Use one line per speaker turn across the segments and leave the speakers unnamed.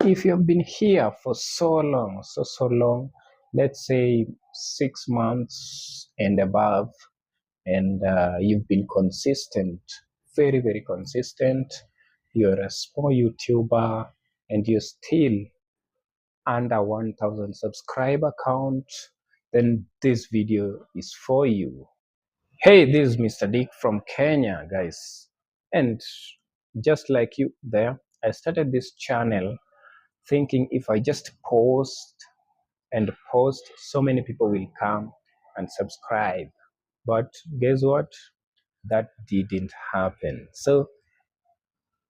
If you've been here for so long, so long, let's say 6 months and above, and you've been consistent, very consistent, you're a small YouTuber, and you're still under 1000 subscriber count, then this video is for you. Hey, this is Mr. Dick from Kenya, guys. And just like you there, I started this channel thinking if I just post and post, so many people will come and subscribe. But guess what? That didn't happen. So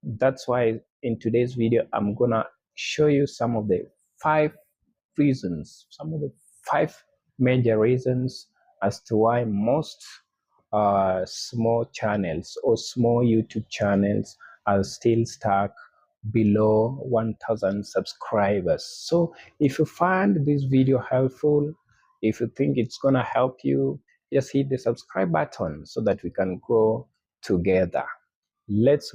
that's why in today's video, I'm gonna show you some of the 5 major reasons as to why most small channels or small YouTube channels are still stuck below 1000 subscribers. So if you find this video helpful, if you think it's gonna help you, just hit the subscribe button so that we can grow together.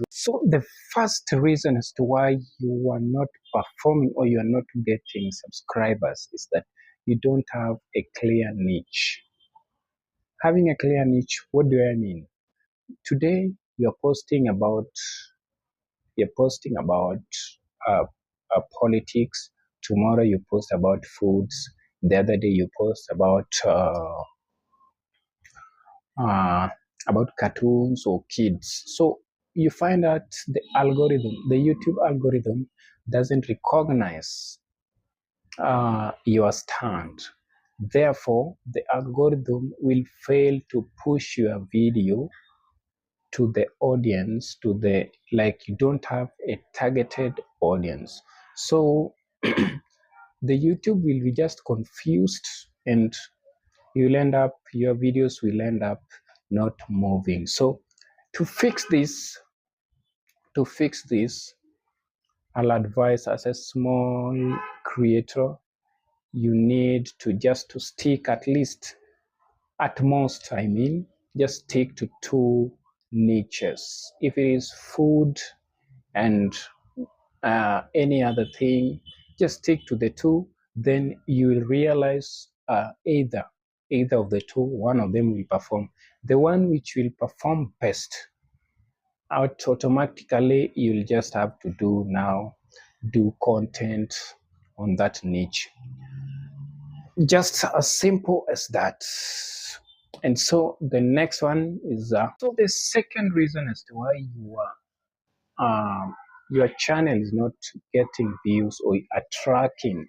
So the first reason as to why you are not performing or you are not getting subscribers is that you don't have a clear niche. Having a clear niche, what do I mean? Today you're posting about uh, politics. Tomorrow you post about foods. The other day you post about cartoons or kids. So you find out the YouTube algorithm doesn't recognize your stand. Therefore, the algorithm will fail to push your video to the audience, you don't have a targeted audience. So the YouTube will be just confused, and your videos will end up not moving. So to fix this, I'll advise, as a small creator, you need to stick at most, just stick to 2 niches. If it is food and any other thing, just stick to the 2. Then you will realize either of the 2, one of them will perform. The one which will perform best, automatically you'll just have to do content on that niche. Just as simple as that. And so the next one is so the second reason as to why your channel is not getting views or attracting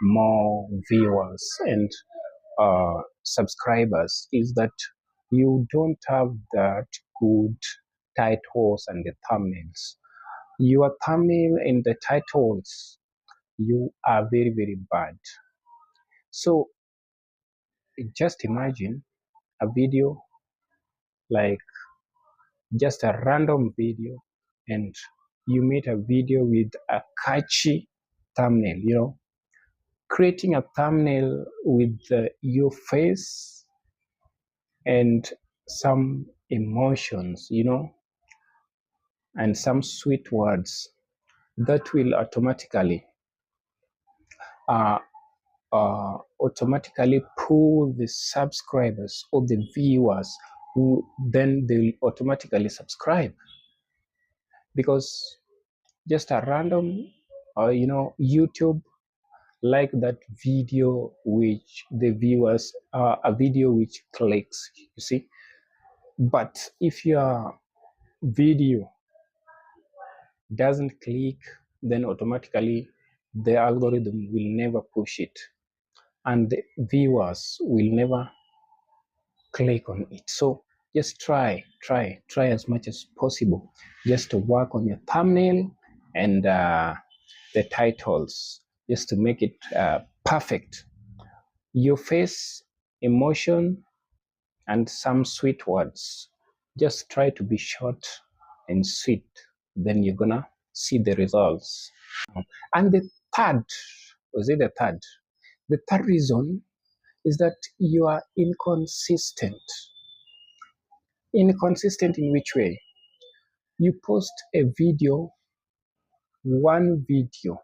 more viewers and subscribers is that you don't have that good titles and the thumbnails. Your thumbnail and the titles, you are very bad. So just imagine a video, like just a random video, and you made a video with a catchy thumbnail. Creating a thumbnail with your face and some emotions, and some sweet words that will automatically pull the subscribers or the viewers, who then they'll automatically subscribe. Because just a random YouTube like that video which the viewers a video which clicks, you see. But if your video doesn't click, then automatically the algorithm will never push it, and the viewers will never click on it. So just try as much as possible just to work on your thumbnail and the titles, just to make it perfect. Your face, emotion, and some sweet words. Just try to be short and sweet, then you're gonna see the results. And the third reason is that you are inconsistent. Inconsistent in which way? You post a video one video,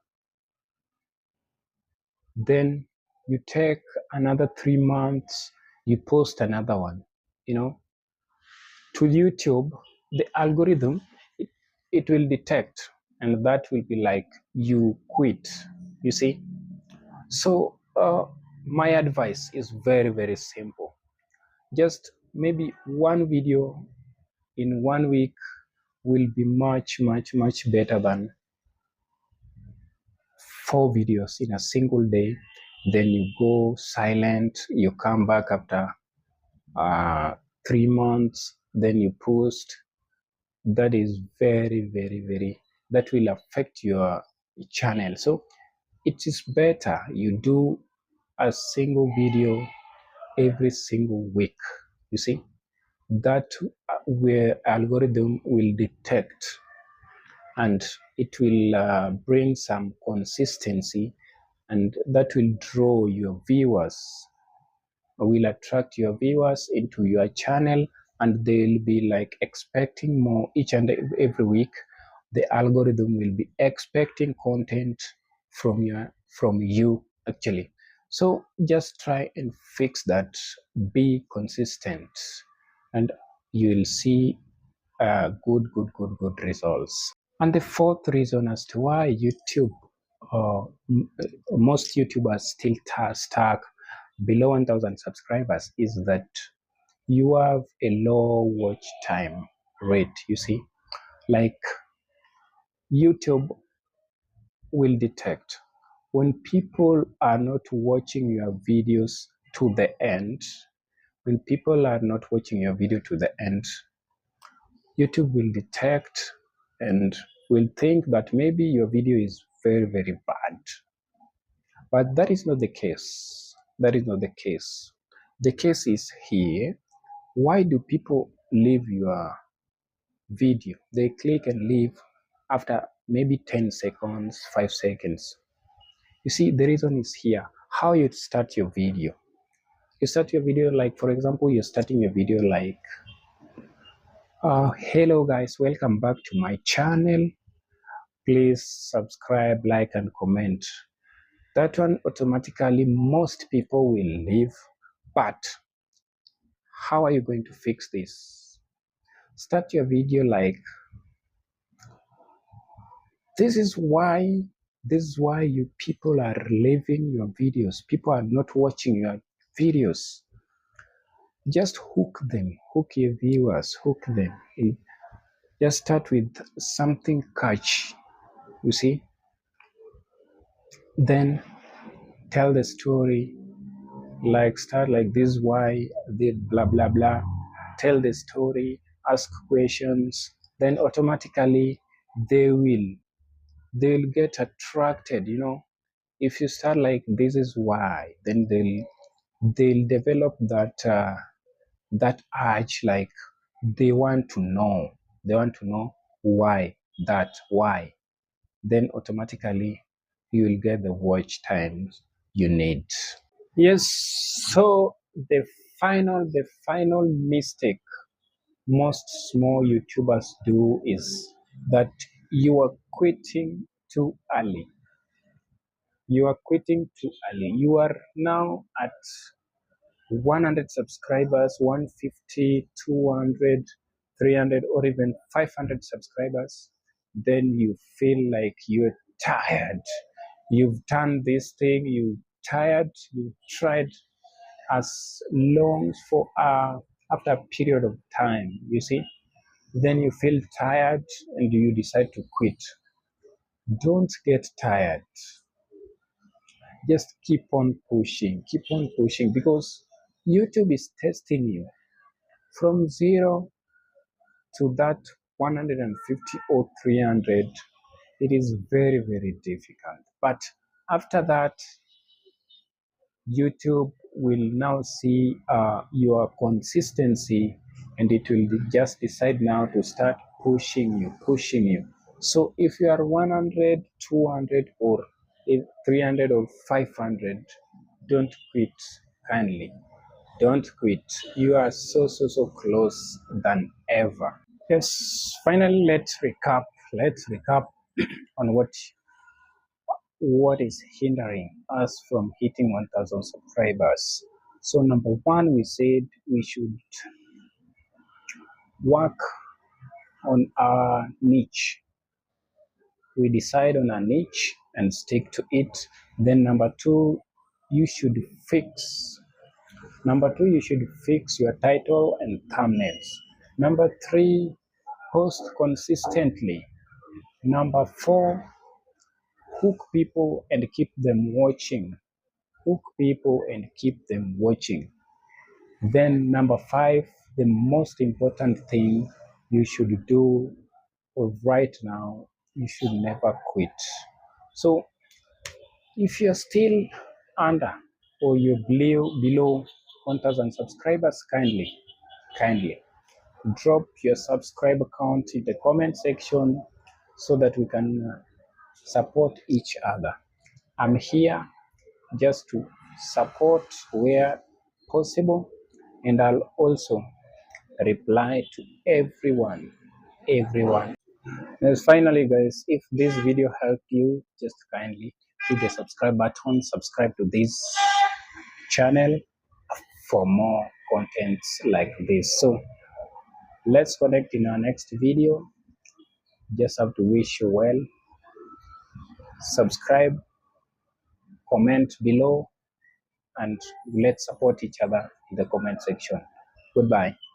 then you take another 3 months, you post another one, you know, to YouTube, the algorithm, it will detect, and that will be like you quit, you see. So my advice is very, very simple. Just maybe one video in 1 week will be much, much, much better than 4 videos in a single day. Then you go silent, you come back after 3 months, then you post. That is very, very, very, that will affect your channel. So it is better you do a single video every single week. You see, that where algorithm will detect, and it will bring some consistency, and that will draw your viewers, will attract your viewers into your channel, and they'll be like expecting more each and every week. The algorithm will be expecting content from you actually. So just try and fix that. Be consistent, and you will see good results. And the fourth reason as to why YouTube, most YouTubers still stuck below 1,000 subscribers is that you have a low watch time rate. You see, like YouTube will detect when people are not watching your videos to the end. When people are not watching your video to the end, YouTube will detect and will think that maybe your video is very, very bad. But that is not the case. That is not the case. The case is here. Why do people leave your video? They click and leave after maybe 10 seconds, 5 seconds. You see, the reason is here. How you start your video. You start your video like, for example, you're starting your video like, hello guys, welcome back to my channel. Please subscribe, like, and comment. That one automatically most people will leave. But how are you going to fix this? Start your video like, this is why you people are leaving your videos. People are not watching your videos. Just hook them, hook your viewers, hook them. Just start with something catchy, you see. Then tell the story, like start like this, why did blah blah blah. Tell the story, ask questions, then automatically they'll get attracted, you know. If you start like this is why, then they'll develop that urge, like they want to know, why, why. Then automatically you will get the watch times you need. Yes. So the final mistake most small YouTubers do is that you are quitting too early. You are quitting too early. You are now at 100 subscribers, 150, 200, 300, or even 500 subscribers. Then you feel like you're tired. You've done this thing, you're tired, you tried as long for after a period of time, you see. Then you feel tired and you decide to quit. Don't get tired. Just keep on pushing, because YouTube is testing you from zero to that 150 or 300. It is very, very difficult. But after that, YouTube will now see your consistency, and it will just decide now to start pushing you. So if you are 100, 200, or 300 or 500, don't quit, kindly. Don't quit. You are so close than ever. Yes, finally, let's recap. Let's recap. on what is hindering us from hitting 1000 subscribers. So number one, we said we should work on our niche. We decide on a niche and stick to it. Then number two, you should fix you should fix your title and thumbnails. Number three, post consistently. Number four, hook people and keep them watching. Hook people and keep them watching. Then number five, the most important thing you should do right now, you should never quit. So if you're still under or you're below 1000 subscribers, kindly drop your subscriber count in the comment section so that we can support each other. I'm here just to support where possible, and I'll also reply to everyone. And finally, guys, if this video helped you, just kindly hit the subscribe button, subscribe to this channel for more contents like this. So let's connect in our next video. Just have to wish you well. Subscribe, comment below, and let's support each other in the comment section. Goodbye.